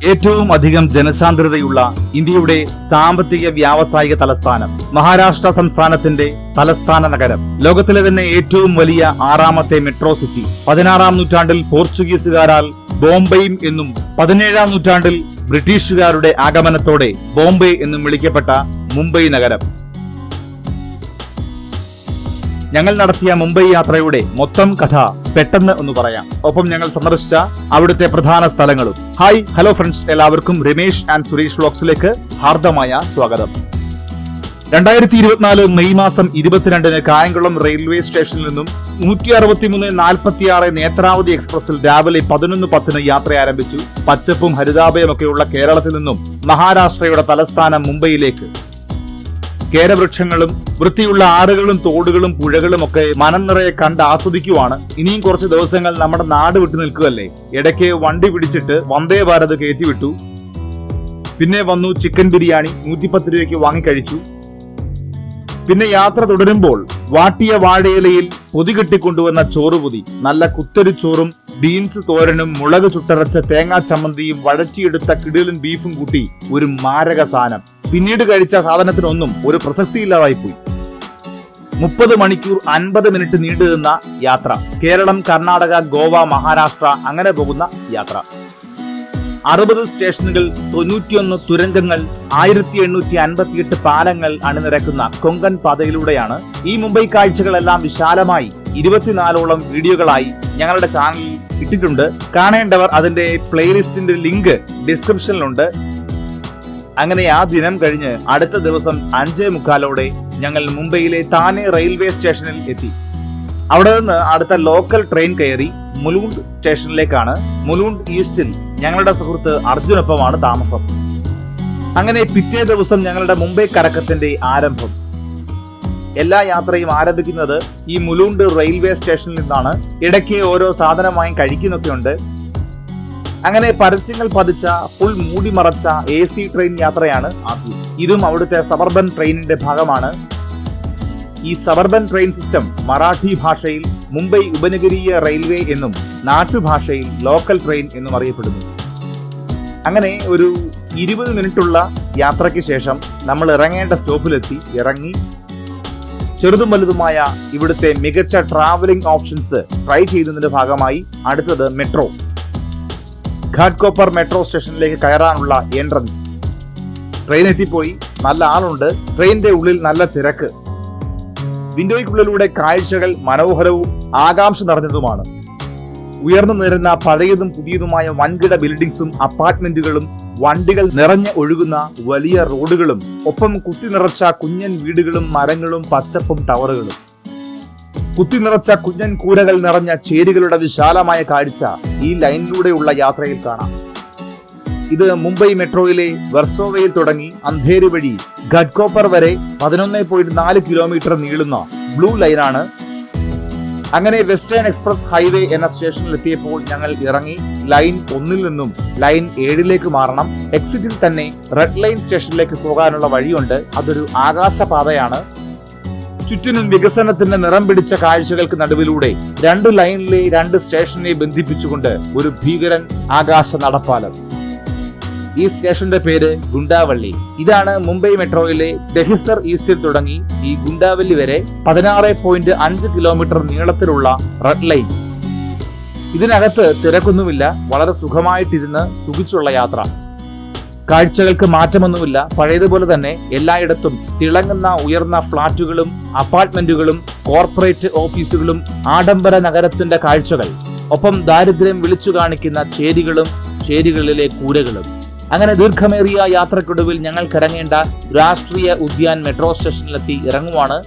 ഏറ്റവും അധികം ജനസാന്ദ്രതയുള്ള ഇന്ത്യയുടെ സാമ്പത്തിക വ്യാവസായിക തലസ്ഥാനം, മഹാരാഷ്ട്ര സംസ്ഥാനത്തിന്റെ തലസ്ഥാന നഗരം, ലോകത്തിലെ തന്നെ ഏറ്റവും വലിയ 6ാമത്തെ മെട്രോ സിറ്റി, 16ാം നൂറ്റാണ്ടിൽ പോർച്ചുഗീസുകാരാൽ ബോംബെയും എന്നും 17ാം നൂറ്റാണ്ടിൽ ബ്രിട്ടീഷുകാരുടെ ആഗമനത്തോടെ ബോംബെ എന്നും വിളിക്കപ്പെട്ട മുംബൈ നഗരം. ഞങ്ങൾ നടത്തിയ മുംബൈ യാത്രയുടെ മൊത്തം കഥ പെട്ടെന്ന് ഒന്ന് പറയാം. ഒപ്പം ഞങ്ങൾ സന്ദർശിച്ച അവിടുത്തെ പ്രധാന സ്ഥലങ്ങളും. ഹായ്, ഹലോ ഫ്രണ്ട്സ്, എല്ലാവർക്കും രമേഷ് ആൻഡ് സുരേഷ് വ്ലോഗ്സിലേക്ക് ഹാർദമായ സ്വാഗതം. 2024 മെയ് മാസം 22-ന് കായംകുളം റെയിൽവേ സ്റ്റേഷനിൽ നിന്നും 163-46 നേത്രാവതി എക്സ്പ്രസിൽ രാവിലെ 11:10 യാത്ര ആരംഭിച്ചു. പച്ചപ്പും ഹരിതാഭയുമൊക്കെയുള്ള കേരളത്തിൽ നിന്നും മഹാരാഷ്ട്രയുടെ തലസ്ഥാനം മുംബൈയിലേക്ക്. കേരവൃക്ഷങ്ങളും വൃത്തിയുള്ള ആറുകളും തോടുകളും പുഴകളും ഒക്കെ മനം നിറയെ കണ്ട് ആസ്വദിക്കുവാണ്. ഇനിയും കുറച്ച് ദിവസങ്ങൾ നമ്മുടെ നാട് വിട്ടു നിൽക്കുകയല്ലേ. ഇടയ്ക്ക് വണ്ടി പിടിച്ചിട്ട് വന്ദേ ഭാരത് കയറ്റിവിട്ടു. പിന്നെ വന്നു ചിക്കൻ ബിരിയാണി 110 രൂപയ്ക്ക് വാങ്ങിക്കഴിച്ചു. പിന്നെ യാത്ര തുടരുമ്പോൾ വാട്ടിയ വാഴയിലയിൽ പൊതികെട്ടിക്കൊണ്ടുവന്ന ചോറുപൊതി, നല്ല കുത്തരി ചോറും ബീൻസ് തോരനും മുളക് ചുട്ടരച്ച തേങ്ങാ ചമ്മന്തിയും വഴറ്റിയെടുത്ത കിടിലൻ ബീഫും കൂട്ടി ഒരു മാരക സാധനം. പിന്നീട് കഴിച്ച സാധനത്തിനൊന്നും ഒരു പ്രസക്തിയില്ലാതായിപ്പോയി. 30 മണിക്കൂർ 50 മിനിറ്റ് നീണ്ടുനിന്ന യാത്ര. കേരളം, കർണാടക, ഗോവ, മഹാരാഷ്ട്ര അങ്ങനെ പോകുന്ന യാത്ര. 60 സ്റ്റേഷനുകൾ, 91 തുരങ്കങ്ങൾ, 1858 പാലങ്ങൾ അണിനിരക്കുന്ന കൊങ്കൺ പാതയിലൂടെയാണ് ഈ മുംബൈ കാഴ്ചകളെല്ലാം വിശാലമായി 24ഓളം വീഡിയോകളായി ഞങ്ങളുടെ ചാനലിൽ ഇട്ടിട്ടുണ്ട്. കാണേണ്ടവർ അതിന്റെ പ്ലേലിസ്റ്റിന്റെ ലിങ്ക് ഡിസ്ക്രിപ്ഷനിലുണ്ട്. അങ്ങനെ ആ ദിനം കഴിഞ്ഞ് അടുത്ത ദിവസം 5:45 ഞങ്ങൾ മുംബൈയിലെ താനെ റെയിൽവേ സ്റ്റേഷനിൽ എത്തി. അവിടെ നിന്ന് അടുത്ത ലോക്കൽ ട്രെയിൻ കയറി മുലൂണ്ട് സ്റ്റേഷനിലേക്കാണ്. മുലൂണ്ട് ഈസ്റ്റിൽ ഞങ്ങളുടെ സുഹൃത്ത് അർജുനൊപ്പമാണ് താമസം. അങ്ങനെ പിറ്റേ ദിവസം ഞങ്ങളുടെ മുംബൈ കറക്കത്തിന്റെ ആരംഭം. എല്ലാ യാത്രയും ആരംഭിക്കുന്നത് ഈ മുലൂണ്ട് റെയിൽവേ സ്റ്റേഷനിൽ നിന്നാണ്. ഇടയ്ക്ക് ഓരോ സാധനമായും കഴിക്കുന്നൊക്കെയുണ്ട്. അങ്ങനെ പരസ്യങ്ങൾ പതിച്ച ഫുൾ മൂടി മറച്ച AC ട്രെയിൻ യാത്രയാണ് ആദ്യം. ഇതും അവിടുത്തെ സബർബൻ ട്രെയിനിന്റെ ഭാഗമാണ്. ഈ സബർബൻ ട്രെയിൻ സിസ്റ്റം മറാഠി ഭാഷയിൽ മുംബൈ ഉപനഗരീയ റെയിൽവേ എന്നും നാട്ടുഭാഷയിൽ ലോക്കൽ ട്രെയിൻ എന്നും അറിയപ്പെടുന്നു. അങ്ങനെ ഒരു 20 മിനിറ്റുള്ള യാത്രയ്ക്ക് ശേഷം നമ്മൾ ഇറങ്ങേണ്ട സ്റ്റോപ്പിലെത്തി. ഇറങ്ങി ചെറുതും വലുതുമായ ഇവിടുത്തെ മികച്ച ട്രാവലിംഗ് ഓപ്ഷൻസ് ട്രൈ ചെയ്യുന്നതിന്റെ ഭാഗമായി അടുത്തത് മെട്രോ. ഘാട്ട്കോപ്പർ മെട്രോ സ്റ്റേഷനിലേക്ക് കയറാനുള്ള എൻട്രൻസ്. ട്രെയിൻ എത്തിപ്പോയി. നല്ല ആളുണ്ട്. ട്രെയിനിന്റെ ഉള്ളിൽ നല്ല തിരക്ക്. വിൻഡോയ്ക്കുള്ളിലൂടെ കാഴ്ചകൾ മനോഹരവും ആകാംക്ഷ നിറഞ്ഞതുമാണ്. ഉയർന്നു നിരന്ന പഴയതും പുതിയതുമായ വൻകിട ബിൽഡിംഗ്സും അപ്പാർട്ട്മെന്റുകളും, വണ്ടികൾ നിറഞ്ഞ് ഒഴുകുന്ന വലിയ റോഡുകളും, ഒപ്പം കുത്തി നിറച്ച കുഞ്ഞൻ വീടുകളും മരങ്ങളും പച്ചപ്പും ടവറുകളും. കുത്തി നിറച്ച കുഞ്ഞൻ കൂരകൾ നിറഞ്ഞ ചേരികളുടെ വിശാലമായ കാഴ്ച ഈ ലൈനിലൂടെയുള്ള യാത്രയിൽ കാണാം. ഇത് മുംബൈ മെട്രോയിലെ വെർസോവയിൽ തുടങ്ങി അന്ധേരി വഴി ഘട്ട്കോപ്പർ വരെ 11.4 കിലോമീറ്റർ നീളുന്ന ബ്ലൂ ലൈനാണ്. അങ്ങനെ വെസ്റ്റേൺ എക്സ്പ്രസ് ഹൈവേ എന്ന സ്റ്റേഷനിൽ എത്തിയപ്പോൾ ഞങ്ങൾ ഇറങ്ങി. ലൈൻ 1 നിന്നും ലൈൻ 7 മാറണം. എക്സിറ്റിൽ തന്നെ റെഡ് ലൈൻ സ്റ്റേഷനിലേക്ക് പോകാനുള്ള വഴിയുണ്ട്. അതൊരു ആകാശപാതയാണ്. ചുറ്റിനും വികസനത്തിന്റെ നിറം പിടിച്ച കാഴ്ചകൾക്ക് നടുവിലൂടെ 2 ലൈനിലെ 2 സ്റ്റേഷനെ ബന്ധിപ്പിച്ചുകൊണ്ട് ഒരു ഭീകരൻ ആകാശ നടപ്പാലം. ഈ സ്റ്റേഷന്റെ പേര് ഗുണ്ടാവള്ളി. ഇതാണ് മുംബൈ മെട്രോയിലെ ദഹിസർ ഈസ്റ്റിൽ തുടങ്ങി ഈ ഗുണ്ടാവള്ളി വരെ 16.5 കിലോമീറ്റർ നീളത്തിലുള്ള റെഡ് ലൈൻ. ഇതിനകത്ത് തിരക്കൊന്നുമില്ല. വളരെ സുഖമായിട്ടിരുന്ന് സുഖിച്ചുള്ള യാത്ര. കാഴ്ചകൾക്ക് മാറ്റമൊന്നുമില്ല. പഴയതുപോലെ തന്നെ എല്ലായിടത്തും തിളങ്ങുന്ന ഉയർന്ന ഫ്ളാറ്റുകളും അപ്പാർട്ട്മെന്റുകളും കോർപ്പറേറ്റ് ഓഫീസുകളും ആഡംബര നഗരത്തിന്റെ കാഴ്ചകൾ, ഒപ്പം ദാരിദ്ര്യം വിളിച്ചു കാണിക്കുന്ന ചേരികളും ചേരികളിലെ കൂരകളും. അങ്ങനെ ദീർഘമേറിയ യാത്രക്കൊടുവിൽ ഞങ്ങൾ ഇറങ്ങേണ്ട രാഷ്ട്രീയ ഉദ്യാൻ മെട്രോ സ്റ്റേഷനിലെത്തി ഇറങ്ങുവാണ്.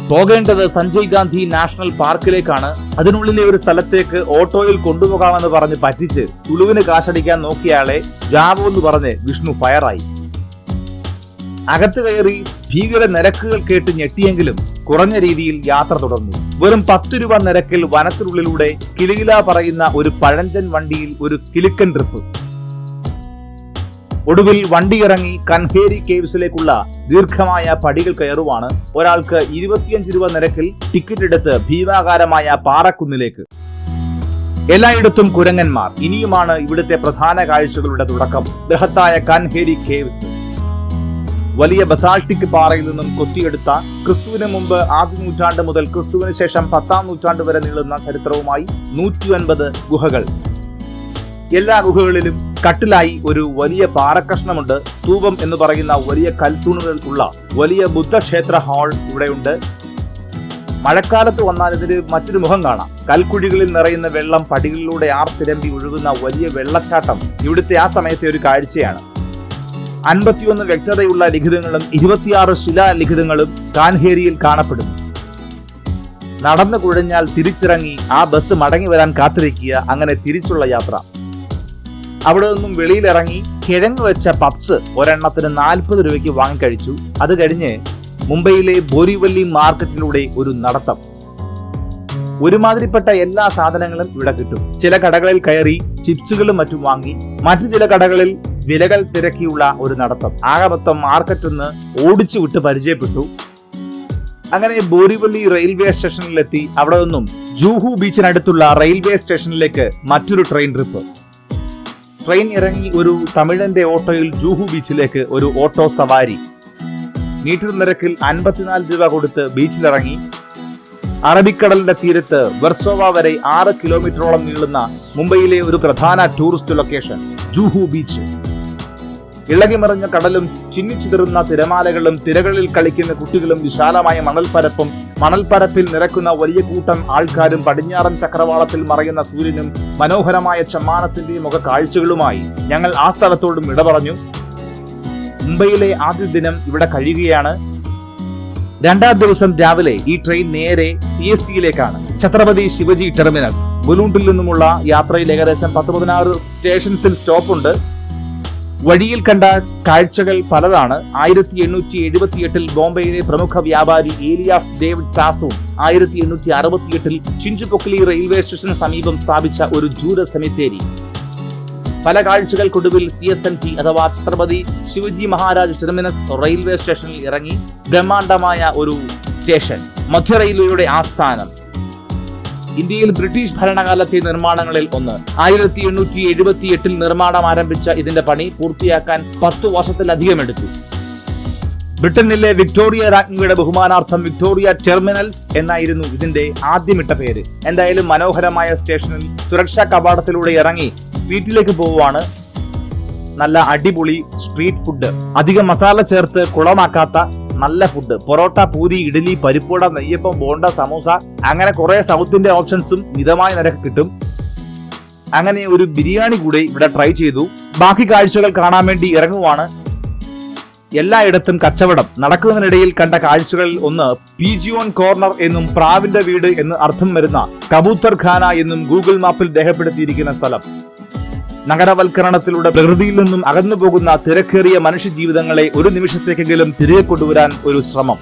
പോകേണ്ടത് സഞ്ജയ് ഗാന്ധി നാഷണൽ പാർക്കിലേക്കാണ്. അതിനുള്ളിലെ ഒരു സ്ഥലത്തേക്ക് ഓട്ടോയിൽ കൊണ്ടുപോകാമെന്ന് പറഞ്ഞ് പറ്റിച്ച് തുളുവിന് കാശടിക്കാൻ നോക്കിയയാളെ ജാവോ എന്ന് പറഞ്ഞ് വിഷ്ണു ഫയറായി. അകത്ത് കയറി ഭീകര നിരക്കുകൾ കേട്ട് ഞെട്ടിയെങ്കിലും കുറഞ്ഞ രീതിയിൽ യാത്ര തുടർന്നു. വെറും 10 രൂപ നിരക്കിൽ വനത്തിനുള്ളിലൂടെ കിലുകില പറയുന്ന ഒരു പഴഞ്ചൻ വണ്ടിയിൽ ഒരു കിലുക്കൻ ട്രിപ്പ്. ഒടുവിൽ വണ്ടി ഇറങ്ങി കൻഹേരി കേവ്സിലേക്കുള്ള ദീർഘമായ പടികൾ കയറുവാണ്. ഒരാൾക്ക് 25 രൂപ നിരക്കിൽ ടിക്കറ്റ് എടുത്ത് ഭീമാകാരമായ പാറക്കുന്നിലേക്ക്. എല്ലായിടത്തും കുരങ്ങന്മാർ. ഇനിയുമാണ് ഇവിടുത്തെ പ്രധാന കാഴ്ചകളുടെ തുടക്കം. ബൃഹത്തായ കാൻഹേരി കേവ്സ്. വലിയ ബസാൾട്ടിക് പാറയിൽ നിന്നും കൊത്തിയെടുത്ത ക്രിസ്തുവിന് മുമ്പ് ആദ്യ നൂറ്റാണ്ട് മുതൽ ക്രിസ്തുവിന് ശേഷം 10-ാം നൂറ്റാണ്ട് വരെ നീളുന്ന ചരിത്രവുമായി 150 ഗുഹകൾ. എല്ലാ ഗുഹകളിലും കട്ടിലായി ഒരു വലിയ പാറക്കഷ്ണമുണ്ട്. സ്തൂപം എന്ന് പറയുന്ന വലിയ കൽത്തൂണുകൾ ഉള്ള വലിയ ബുദ്ധക്ഷേത്ര ഹാൾ ഇവിടെയുണ്ട്. മഴക്കാലത്ത് വന്നാൽ ഇതിന് മറ്റൊരു മുഖം കാണാം. കൽക്കുഴികളിൽ നിറയുന്ന വെള്ളം പടികളിലൂടെ ആർത്തിരമ്പി ഒഴുകുന്ന വലിയ വെള്ളച്ചാട്ടം ഇവിടുത്തെ ആ സമയത്തെ ഒരു കാഴ്ചയാണ്. 51 വ്യക്തതയുള്ള ലിഖിതങ്ങളും 26 ശിലാലിഖിതങ്ങളും കാൻഹേരിയിൽ കാണപ്പെടുന്നു. നടന്നു കുഴഞ്ഞാൽ തിരിച്ചിറങ്ങി ആ ബസ് മടങ്ങി വരാൻ കാത്തിരിക്കുക. അങ്ങനെ തിരിച്ചുള്ള യാത്ര. അവിടെ നിന്നും വെളിയിലിറങ്ങി കിഴങ്ങ് വെച്ച പപ്സ് ഒരെണ്ണത്തിന് 40 രൂപയ്ക്ക് വാങ്ങിക്കഴിച്ചു. അത് കഴിഞ്ഞ് മുംബൈയിലെ ബോരിവല്ലി മാർക്കറ്റിലൂടെ ഒരു നടത്തം. ഒരുമാതിരിപ്പെട്ട എല്ലാ സാധനങ്ങളും ഇവിടെ കിട്ടും. ചില കടകളിൽ കയറി ചിപ്സുകളും മറ്റും വാങ്ങി, മറ്റു ചില കടകളിൽ വിലകൾ തിരക്കിയുള്ള ഒരു നടത്തം. ആകെ മൊത്തം മാർക്കറ്റൊന്ന് ഓടിച്ചു വിട്ട് പരിചയപ്പെട്ടു. അങ്ങനെ ബോരിവല്ലി റെയിൽവേ സ്റ്റേഷനിലെത്തി. അവിടെ നിന്നും ജൂഹു ബീച്ചിനടുത്തുള്ള റെയിൽവേ സ്റ്റേഷനിലേക്ക് മറ്റൊരു ട്രെയിൻ ട്രിപ്പ്. ട്രെയിൻ ഇറങ്ങി ഒരു തമിഴന്റെ ഓട്ടോയിൽ ജൂഹു ബീച്ചിലേക്ക് ഒരു ഓട്ടോ സവാരി. മീറ്റർ നിരക്കിൽ 54 രൂപ കൊടുത്ത് ബീച്ചിലിറങ്ങി. അറബിക്കടലിന്റെ തീരത്ത് വെർസോവ വരെ 6 കിലോമീറ്ററോളം നീളുന്ന മുംബൈയിലെ ഒരു പ്രധാന ടൂറിസ്റ്റ് ലൊക്കേഷൻ ജൂഹു ബീച്ച്. ഇളകിമറിഞ്ഞ കടലും ചിന്നിച്ചിതറുന്ന തിരമാലകളും തിരകളിൽ കളിക്കുന്ന കുട്ടികളും വിശാലമായ മണൽപ്പരപ്പും മണൽപ്പരപ്പിൽ നിരക്കുന്ന വലിയ കൂട്ടം ആൾക്കാരും പടിഞ്ഞാറൻ ചക്രവാളത്തിൽ മറയുന്ന സൂര്യനും മനോഹരമായ ചമ്മാനത്തിന്റെയും ഒക്കെ കാഴ്ചകളുമായി ഞങ്ങൾ ആ സ്ഥലത്തോടും വിട പറഞ്ഞു. മുംബൈയിലെ ആദ്യ ദിനം ഇവിടെ കഴിയുകയാണ്. 2ാം ദിവസം രാവിലെ ഈ ട്രെയിൻ നേരെ CSTയിലേക്കാണ്. ഛത്രപതി ശിവജി ടെർമിനസ്. ബുലൂണ്ടിൽ നിന്നുമുള്ള യാത്രയിൽ ഏകദേശം 16 സ്റ്റേഷൻസിൽ സ്റ്റോപ്പുണ്ട്. വഴിയിൽ കണ്ട കാഴ്ചകൾ പലതാണ്. 1878 ബോംബെയിലെ പ്രമുഖ വ്യാപാരി ഏലിയാസ് ഡേവിഡ് സാസും 1868 ചിഞ്ചുപൊക്ലി റെയിൽവേ സ്റ്റേഷന് സമീപം സ്ഥാപിച്ച ഒരു ജൂത സെമിത്തേരി. പല കാഴ്ചകൾക്കൊടുവിൽ CSMT അഥവാ ഛത്രപതി ശിവജി മഹാരാജ് ടെർമിനസ് റെയിൽവേ സ്റ്റേഷനിൽ ഇറങ്ങി. ബ്രഹ്മാണ്ഡമായ ഒരു സ്റ്റേഷൻ. മധ്യ റെയിൽവേയുടെ ആസ്ഥാനം. ഇന്ത്യയിൽ ബ്രിട്ടീഷ് ഭരണകാലത്തെ നിർമ്മാണങ്ങളിൽ ഒന്ന്. 1878 നിർമ്മാണം ആരംഭിച്ച ഇതിന്റെ പണി പൂർത്തിയാക്കാൻ 10 വർഷത്തിലധികം എടുത്തു. ബ്രിട്ടനിലെ വിക്ടോറിയ രാജ്ഞിയുടെ ബഹുമാനാർത്ഥം വിക്ടോറിയ ടെർമിനൽസ് എന്നായിരുന്നു ഇതിന്റെ ആദ്യമിട്ട പേര്. എന്തായാലും മനോഹരമായ സ്റ്റേഷനിൽ സുരക്ഷാ കവാടത്തിലൂടെ ഇറങ്ങി സ്ട്രീറ്റിലേക്ക് പോവുകയാണ്. നല്ല അടിപൊളി സ്ട്രീറ്റ് ഫുഡ്. അധികം മസാല ചേർത്ത് കുളമാക്കാത്ത നല്ല ഫുഡ്. പൊറോട്ട, പൂരി, ഇഡലി, പരിപ്പുവട, നെയ്യപ്പം, ബോണ്ട, സമൂസ, അങ്ങനെ കുറെ സൗത്ത് ഇന്ത്യൻ ഓപ്ഷൻസും മിതമായ നിരക്ക് കിട്ടും. അങ്ങനെ ഒരു ബിരിയാണി കൂടെ ഇവിടെ ട്രൈ ചെയ്തു. ബാക്കി കാഴ്ചകൾ കാണാൻ വേണ്ടി ഇറങ്ങുവാണ്. എല്ലായിടത്തും കച്ചവടം. നടക്കുന്നതിനിടയിൽ കണ്ട കാഴ്ചകളിൽ ഒന്ന് പീജിയോൺ കോർണർ എന്നും പ്രാവിന്റെ വീട് എന്ന് അർത്ഥം വരുന്ന കബൂത്തർ ഖാന എന്നും ഗൂഗിൾ മാപ്പിൽ രേഖപ്പെടുത്തിയിരിക്കുന്ന സ്ഥലം. നഗരവൽക്കരണത്തിലൂടെ പ്രകൃതിയിൽ നിന്നും അകന്നു പോകുന്ന തിരക്കേറിയ മനുഷ്യജീവിതങ്ങളെ ഒരു നിമിഷത്തേക്കെങ്കിലും തിരികെ കൊണ്ടുവരാൻ ഒരു ശ്രമം.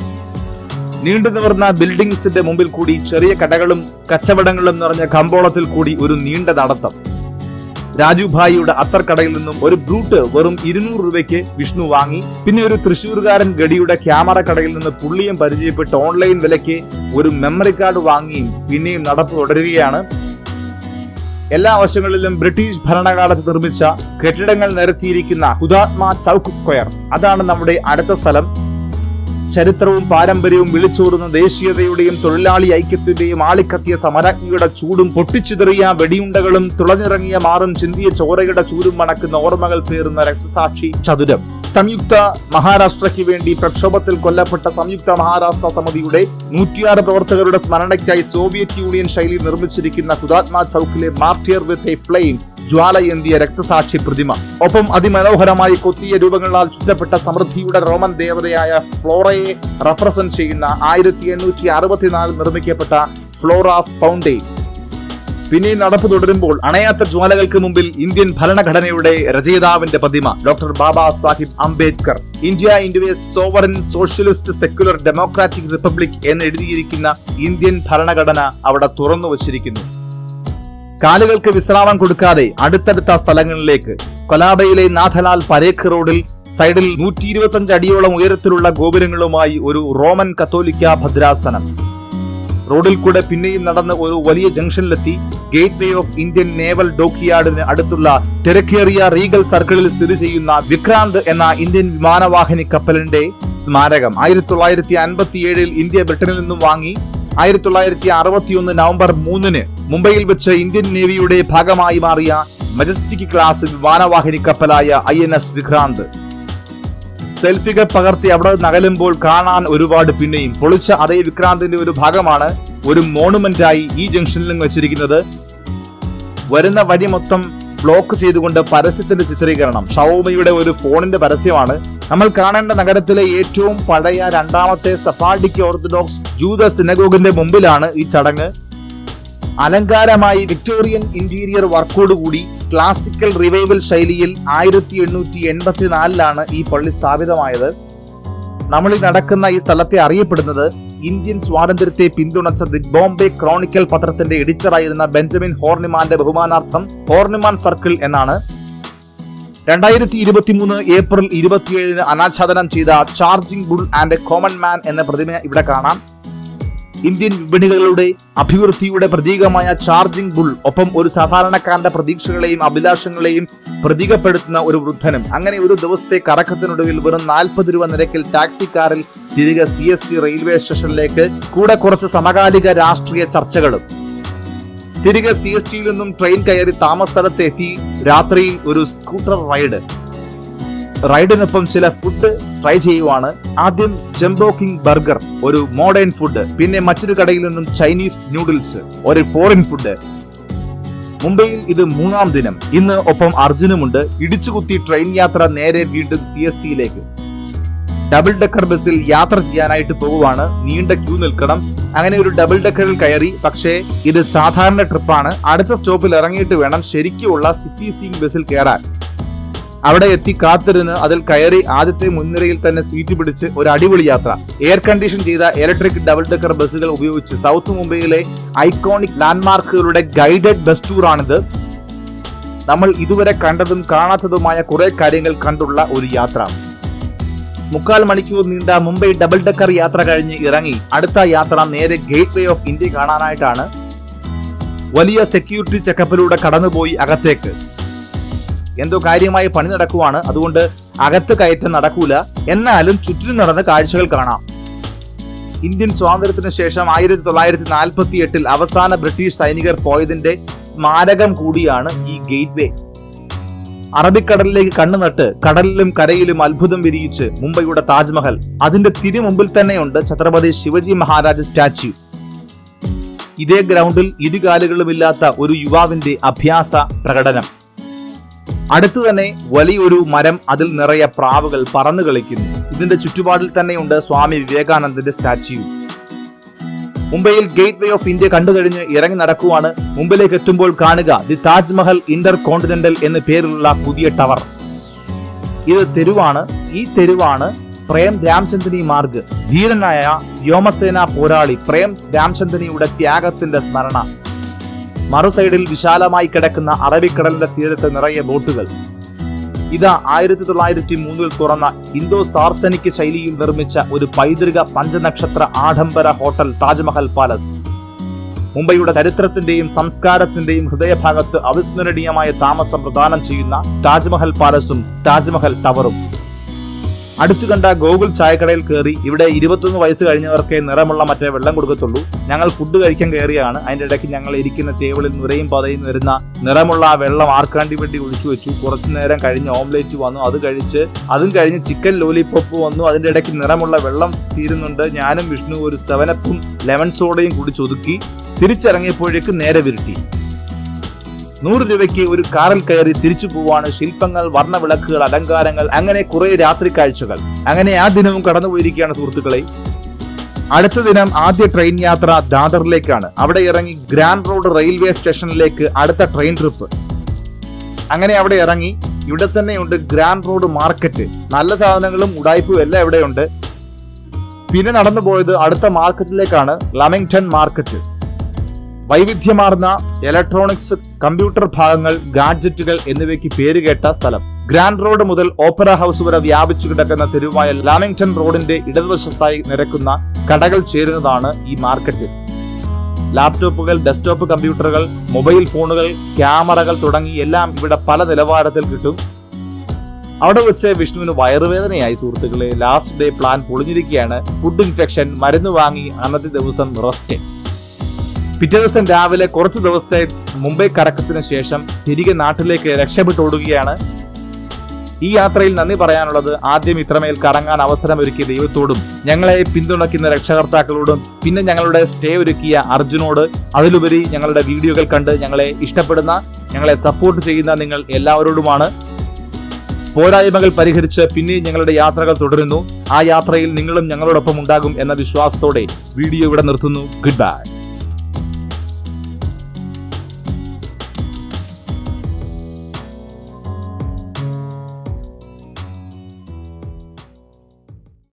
നീണ്ടു നിവർന്ന ബിൽഡിംഗ്സിന്റെ മുമ്പിൽ കൂടി ചെറിയ കടകളും കച്ചവടങ്ങളും നിറഞ്ഞ കമ്പോളത്തിൽ കൂടി ഒരു നീണ്ട നടത്തം. രാജുഭായിയുടെ അത്തർക്കടയിൽ നിന്നും ഒരു ബ്രൂട്ട് വെറും 200 രൂപയ്ക്ക് വിഷ്ണു വാങ്ങി. പിന്നെ ഒരു തൃശ്ശൂർകാരൻ ഗഡിയുടെ ക്യാമറ കടയിൽ നിന്ന് പുള്ളിയും പരിചയപ്പെട്ട് ഓൺലൈൻ വിലയ്ക്ക് ഒരു മെമ്മറി കാർഡ് വാങ്ങിയും പിന്നെയും നടപ്പ് തുടരുകയാണ്. എല്ലാ വശങ്ങളിലും ബ്രിട്ടീഷ് ഭരണകാലത്ത് നിർമ്മിച്ച കെട്ടിടങ്ങൾ നിരത്തിയിരിക്കുന്ന ഹുതാത്മ ചൗക്ക് സ്ക്വയർ. അതാണ് നമ്മുടെ അടുത്ത സ്ഥലം. ചരിത്രവും പാരമ്പര്യവും വിളിച്ചോടുന്ന ദേശീയതയുടെയും തൊഴിലാളി ഐക്യത്തിന്റെയും ആളിക്കത്തിയ സമരാജ്ഞിയുടെ ചൂടും പൊട്ടിച്ചിതറിയ വെടിയുണ്ടകളും തുളഞ്ഞിറങ്ങിയ മാറും ചിന്തിയ ചോരയുടെ ചൂരും മണക്കുന്ന ഓർമ്മകൾ പേറുന്ന രക്തസാക്ഷി ചതുരം. സംയുക്ത മഹാരാഷ്ട്രയ്ക്ക് വേണ്ടി പ്രക്ഷോഭത്തിൽ കൊല്ലപ്പെട്ട സംയുക്ത മഹാരാഷ്ട്ര സമിതിയുടെ 106 പ്രവർത്തകരുടെ സ്മരണയ്ക്കായി സോവിയറ്റ് യൂണിയൻ ശൈലി നിർമ്മിച്ചിരിക്കുന്ന Hutatma ചൗക്കിലെ martyr with a flame ജ്വാലയേന്തിയ രക്തസാക്ഷി പ്രതിമ. ഒപ്പം അതിമനോഹരമായി കൊത്തിയ രൂപങ്ങളാൽ ചുറ്റപ്പെട്ട സമൃദ്ധിയുടെ റോമൻ ദേവതയായ ഫ്ലോറയെ റെപ്രസെന്റ് ചെയ്യുന്ന 1864 നിർമ്മിക്കപ്പെട്ട ഫ്ലോറ ഫൗണ്ടെയിൻ. പിന്നെ നടപ്പ് തുടരുമ്പോൾ അണയാത്ത ജ്വാലകൾക്ക് മുമ്പിൽ ഇന്ത്യൻ ഭരണഘടനയുടെ രചയിതാവിന്റെ പ്രതിമ doctor Baba Sahib Ambedkar. India A sovereign socialist secular democratic republic എന്ന് എഴുതിയിരിക്കുന്ന ഇന്ത്യൻ ഭരണഘടന അവിടെ തുറന്നു വച്ചിരിക്കുന്നു. കാലുകൾക്ക് വിശ്രാമം കൊടുക്കാതെ അടുത്തടുത്ത സ്ഥലങ്ങളിലേക്ക്. കൊലാബയിലെ നാഥലാൽ പരേഖ് റോഡിൽ സൈഡിൽ 125 അടിയോളം ഉയരത്തിലുള്ള ഗോപുരങ്ങളുമായി ഒരു റോമൻ കത്തോലിക്ക ഭദ്രാസനം. റോഡിൽ കൂടെ പിന്നെയും നടന്ന് ഒരു വലിയ ജംഗ്ഷനിലെത്തി gate way of Indian naval ഡോക്യാർഡിന് അടുത്തുള്ള തിരക്കേറിയ റീഗൽ സർക്കിളിൽ സ്ഥിതി ചെയ്യുന്ന വിക്രാന്ത് എന്ന ഇന്ത്യൻ വിമാനവാഹിനി കപ്പലിന്റെ സ്മാരകം 1957 ഇന്ത്യ ബ്രിട്ടനിൽ നിന്നും വാങ്ങി 1961 നവംബർ 3 മുംബൈയിൽ വെച്ച് ഇന്ത്യൻ നേവിയുടെ ഭാഗമായി മാറിയ മജസ്റ്റിക് ക്ലാസ് വിമാനവാഹിനി കപ്പലായ INS വിക്രാന്ത്. സെൽഫികൾ പകർത്തി അവിടെ നകലുമ്പോൾ കാണാൻ ഒരുപാട്. പിന്നെയും പൊളിച്ച അതേ വിക്രാന്തിന്റെ ഒരു ഭാഗമാണ് ഒരു മോണുമെന്റായി ഈ ജംഗ്ഷനിലും വെച്ചിരിക്കുന്നത്. വരുന്ന വഴി മൊത്തം ബ്ലോക്ക് ചെയ്തുകൊണ്ട് പരസ്യത്തിന്റെ ചിത്രീകരണം. ഷവോമിയുടെ ഒരു ഫോണിന്റെ പരസ്യമാണ്. നമ്മൾ കാണേണ്ട നഗരത്തിലെ ഏറ്റവും പഴയ രണ്ടാമത്തെ സഫാർഡിക് ഓർത്തഡോക്സ് ജൂത സിനഗോഗിന്റെ മുമ്പിലാണ് ഈ ചടങ്ങ്. അലങ്കാരമായി വിക്ടോറിയൻ ഇന്റീരിയർ വർക്കോടുകൂടി ക്ലാസിക്കൽ റിവൈവൽ ശൈലിയിൽ 1884 ഈ പള്ളി സ്ഥാപിതമായത്. നമ്മൾ ഈ നടക്കുന്ന ഈ സ്ഥലത്തെ അറിയപ്പെടുന്നത് ഇന്ത്യൻ സ്വാതന്ത്ര്യത്തെ പിന്തുണച്ച ദി ബോംബെ ക്രോണിക്കൽ പത്രത്തിന്റെ എഡിറ്ററായിരുന്ന ബെഞ്ചമിൻ ഹോർണിമാന്റെ ബഹുമാനാർത്ഥം ഹോർണിമാൻ സർക്കിൾ എന്നാണ്. 2023 ഏപ്രിൽ 27 അനാച്ഛാദനം ചെയ്ത charging bull and A common man എന്ന പ്രതിമ ഇവിടെ കാണാം. ഇന്ത്യൻ വിപണികളുടെ അഭിവൃദ്ധിയുടെ പ്രതീകമായ ചാർജിംഗ് ബുൾ, ഒപ്പം ഒരു സാധാരണക്കാരന്റെ പ്രതീക്ഷകളെയും അഭിലാഷങ്ങളെയും പ്രതീകപ്പെടുത്തുന്ന ഒരു വൃദ്ധനും. അങ്ങനെ ഒരു ദിവസത്തെ കറക്കത്തിനൊടുവിൽ വെറും 40 രൂപ നിരക്കിൽ ടാക്സിക്കാരിൽ തിരികെ CST റെയിൽവേ സ്റ്റേഷനിലേക്ക്. കൂടെ കുറച്ച് സമകാലിക രാഷ്ട്രീയ ചർച്ചകളും. തിരികെ CSTയിൽ നിന്നും ട്രെയിൻ കയറി താമസ സ്ഥലത്ത് എത്തി രാത്രിയിൽ ഒരു സ്കൂട്ടർ റൈഡിനൊപ്പം ചില ഫുഡ് ട്രൈ ചെയ്യുവാണ്. ആദ്യം ജംബോ കിങ് ബർഗർ, ഒരു മോഡേൺ ഫുഡ്. പിന്നെ മറ്റൊരു കടയിൽ നിന്നും ചൈനീസ് ന്യൂഡിൽസ്, ഒരു ഫോറിൻ ഫുഡ്. മുംബൈയിൽ ഇത് 3-ാം ദിനം. ഇന്ന് ഒപ്പം അർജുനുമുണ്ട്. ഇടിച്ചുകുത്തി ട്രെയിൻ യാത്ര നേരെ വീണ്ടും CSTയിലേക്ക്. ഡബിൾ ഡെക്കർ ബസ്സിൽ യാത്ര ചെയ്യാനായിട്ട് പോകുവാണ്. നീണ്ട ക്യൂ നിൽക്കണം. അങ്ങനെ ഒരു ഡബിൾ ഡെക്കറിൽ കയറി. പക്ഷേ ഇത് സാധാരണ ട്രിപ്പാണ്. അടുത്ത സ്റ്റോപ്പിൽ ഇറങ്ങിയിട്ട് വേണം ശരിക്കുള്ള സിറ്റി സീയിങ് ബസ്സിൽ കയറാൻ. അവിടെ എത്തി കാത്തിരുന്ന് അതിൽ കയറി ആദ്യത്തെ മുൻനിരയിൽ തന്നെ സീറ്റ് പിടിച്ച് ഒരു അടിപൊളി യാത്ര. എയർ കണ്ടീഷൻ ചെയ്ത ഇലക്ട്രിക് ഡബിൾ ഡെക്കർ ബസ്സുകൾ ഉപയോഗിച്ച് സൗത്ത് മുംബൈയിലെ ഐക്കോണിക് ലാൻഡ്മാർക്കുകളുടെ ഗൈഡഡ് ബസ് ടൂർ ആണിത്. നമ്മൾ ഇതുവരെ കണ്ടതും കാണാത്തതുമായ കുറെ കാര്യങ്ങൾ കണ്ടുള്ള ഒരു യാത്ര. 3/4 മണിക്കൂർ നീണ്ട മുംബൈ ഡബിൾ ഡെക്കർ യാത്ര കഴിഞ്ഞ് ഇറങ്ങി അടുത്ത യാത്ര നേരെ ഗേറ്റ് വേ ഓഫ് ഇന്ത്യ കാണാനായിട്ടാണ്. വലിയ സെക്യൂരിറ്റി ചെക്കപ്പിലൂടെ കടന്നുപോയി അകത്തേക്ക്. എന്തോ കാര്യമായി പണി നടക്കുവാണ്. അതുകൊണ്ട് അകത്ത് കയറ്റം നടക്കൂല. എന്നാലും ചുറ്റിനും നടന്ന കാഴ്ചകൾ കാണാം. ഇന്ത്യൻ സ്വാതന്ത്ര്യത്തിന് ശേഷം 1948 അവസാന ബ്രിട്ടീഷ് സൈനികർ പോയതിന്റെ സ്മാരകം കൂടിയാണ് ഈ ഗേറ്റ് വേ. അറബിക്കടലിലേക്ക് കണ്ണുനട്ട് കടലിലും കരയിലും അത്ഭുതം വിരിയിച്ച് മുംബൈയുടെ താജ്മഹൽ. അതിന്റെ തിരുമുമ്പിൽ തന്നെയുണ്ട് ഛത്രപതി ശിവജി മഹാരാജ് സ്റ്റാച്യു. ഇതേ ഗ്രൗണ്ടിൽ ഇരുകാലുകളുമില്ലാത്ത ഒരു യുവാവിന്റെ അഭ്യാസ പ്രകടനം. അടുത്തു തന്നെ വലിയൊരു മരം, അതിൽ നിറയെ പ്രാവുകൾ പറന്നു കളിക്കുന്നു. ഇതിന്റെ ചുറ്റുപാടിൽ തന്നെയുണ്ട് സ്വാമി വിവേകാനന്ദന്റെ സ്റ്റാച്യു. മുംബൈയിൽ ഗേറ്റ് വേ ഓഫ് ഇന്ത്യ കണ്ടുകഴിഞ്ഞ് ഇറങ്ങി നടക്കുവാണ്. മുംബൈയിലേക്ക് എത്തുമ്പോൾ കാണുക ദി താജ്മഹൽ ഇന്റർ കോണ്ടിനെന്റൽ എന്ന പേരിലുള്ള പുതിയ ടവർ. ഇത് തെരുവാണ്. ഈ തെരുവാണ് പ്രേം രാംചന്ദനി മാർഗ്. ധീരനായ വ്യോമസേന പോരാളി പ്രേം രാംചന്ദനിയുടെ ത്യാഗത്തിന്റെ സ്മരണ. മറുസൈഡിൽ വിശാലമായി കിടക്കുന്ന അറബിക്കടലിന്റെ തീരത്ത് നിറയെ ബോട്ടുകൾ. ഇത് 1903 തുറന്ന ഇന്തോ സാർസനിക് ശൈലിയിൽ നിർമ്മിച്ച ഒരു പൈതൃക പഞ്ചനക്ഷത്ര ആഡംബര ഹോട്ടൽ താജ്മഹൽ പാലസ്. മുംബൈയുടെ ചരിത്രത്തിന്റെയും സംസ്കാരത്തിന്റെയും ഹൃദയഭാഗത്ത് അവിസ്മരണീയമായ താമസം പ്രദാനം ചെയ്യുന്ന താജ്മഹൽ പാലസും താജ്മഹൽ ടവറും. അടുത്തു കണ്ട ഗോകുൽ ചായക്കടയിൽ കയറി. ഇവിടെ 21 വയസ്സ് കഴിഞ്ഞവർക്ക് നിറമുള്ള മറ്റേ വെള്ളം കൊടുക്കത്തുള്ളൂ. ഞങ്ങൾ ഫുഡ് കഴിക്കാൻ കയറിയാണ്. അതിന്റെ ഇടയ്ക്ക് ഞങ്ങൾ ഇരിക്കുന്ന ടേബിളിൽ നുരയും പതയും വരുന്ന നിറമുള്ള ആ വെള്ളം ആർക്കാണ്ടി വെട്ടി ഒഴിച്ചു വെച്ചു. കുറച്ചു നേരം കഴിഞ്ഞ് ഓംലേറ്റ് വന്നു, അത് കഴിച്ച്. അതും കഴിഞ്ഞ് ചിക്കൻ ലോലിപോപ്പ് വന്നു. അതിന്റെ ഇടയ്ക്ക് നിറമുള്ള വെള്ളം തീരുന്നുണ്ട്. ഞാനും വിഷ്ണു ഒരു 7-അപ്പും ലെമൺ സോഡയും കുടിച്ചൊതുക്കി തിരിച്ചിറങ്ങിയപ്പോഴേക്ക് നേരെ വിരുട്ടി. 100 രൂപയ്ക്ക് ഒരു കാറിൽ കയറി തിരിച്ചു പോവാണ്. ശില്പങ്ങൾ, വർണ്ണവിളക്കുകൾ, അലങ്കാരങ്ങൾ, അങ്ങനെ കുറെ രാത്രി കാഴ്ചകൾ. അങ്ങനെ ആ ദിനവും കടന്നുപോയിരിക്കുകയാണ് സുഹൃത്തുക്കളെ. അടുത്ത ദിനം ആദ്യ ട്രെയിൻ യാത്ര ദാദറിലേക്കാണ്. അവിടെ ഇറങ്ങി ഗ്രാൻഡ് റോഡ് റെയിൽവേ സ്റ്റേഷനിലേക്ക് അടുത്ത ട്രെയിൻ ട്രിപ്പ്. അങ്ങനെ അവിടെ ഇറങ്ങി. ഇവിടെ തന്നെയുണ്ട് ഗ്രാൻഡ് റോഡ് മാർക്കറ്റ്. നല്ല സാധനങ്ങളും ഉടായ്പും എല്ലാം ഇവിടെയുണ്ട്. പിന്നെ നടന്നു പോയത് അടുത്ത മാർക്കറ്റിലേക്കാണ്, ലമിംഗ്ടൺ മാർക്കറ്റ്. വൈവിധ്യമാർന്ന ഇലക്ട്രോണിക്സ്, കമ്പ്യൂട്ടർ ഭാഗങ്ങൾ, ഗാഡ്ജറ്റുകൾ എന്നിവയ്ക്ക് പേരുകേട്ട സ്ഥലം. ഗ്രാൻഡ് റോഡ് മുതൽ ഓപ്പറ ഹൗസ് വരെ വ്യാപിച്ചു കിടക്കുന്ന തെരുവായ ലാമിംഗ്ടൺ റോഡിന്റെ ഇടതുവശത്തായി നിരക്കുന്ന കടകൾ ചേരുന്നതാണ് ഈ മാർക്കറ്റ്. ലാപ്ടോപ്പുകൾ, ഡെസ്ക്ടോപ്പ് കമ്പ്യൂട്ടറുകൾ, മൊബൈൽ ഫോണുകൾ, ക്യാമറകൾ തുടങ്ങി എല്ലാം ഇവിടെ പല നിലവാരത്തിൽ കിട്ടും. അവിടെ വെച്ച് വിഷ്ണുവിന് വയറുവേദനയായി സുഹൃത്തുക്കളെ. ലാസ്റ്റ് ഡേ പ്ലാൻ പൊളിഞ്ഞിരിക്കുകയാണ്. ഫുഡ് ഇൻഫെക്ഷൻ, മരുന്ന് വാങ്ങി അന്നത്തെ ദിവസം റെസ്റ്റ്. പിറ്റേ ദിവസം രാവിലെ കുറച്ച് ദിവസത്തെ മുംബൈ കറക്കത്തിന് ശേഷം തിരികെ നാട്ടിലേക്ക് രക്ഷപ്പെട്ടോടുകയാണ്. ഈ യാത്രയിൽ നന്ദി പറയാനുള്ളത് ആദ്യം ഇത്രമേൽ കറങ്ങാൻ അവസരമൊരുക്കിയ ദൈവത്തോടും ഞങ്ങളെ പിന്തുണയ്ക്കുന്ന രക്ഷകർത്താക്കളോടും പിന്നെ ഞങ്ങളുടെ സ്റ്റേ ഒരുക്കിയ അർജുനോട്, അതിലുപരി ഞങ്ങളുടെ വീഡിയോകൾ കണ്ട് ഞങ്ങളെ ഇഷ്ടപ്പെടുന്ന, ഞങ്ങളെ സപ്പോർട്ട് ചെയ്യുന്ന നിങ്ങൾ എല്ലാവരോടുമാണ്. പോരായ്മകൾ പരിഹരിച്ച് പിന്നെയും ഞങ്ങളുടെ യാത്രകൾ തുടരുന്നു. ആ യാത്രയിൽ നിങ്ങളും ഞങ്ങളോടൊപ്പം ഉണ്ടാകും എന്ന വിശ്വാസത്തോടെ വീഡിയോ ഇവിടെ നിർത്തുന്നു. Good bye.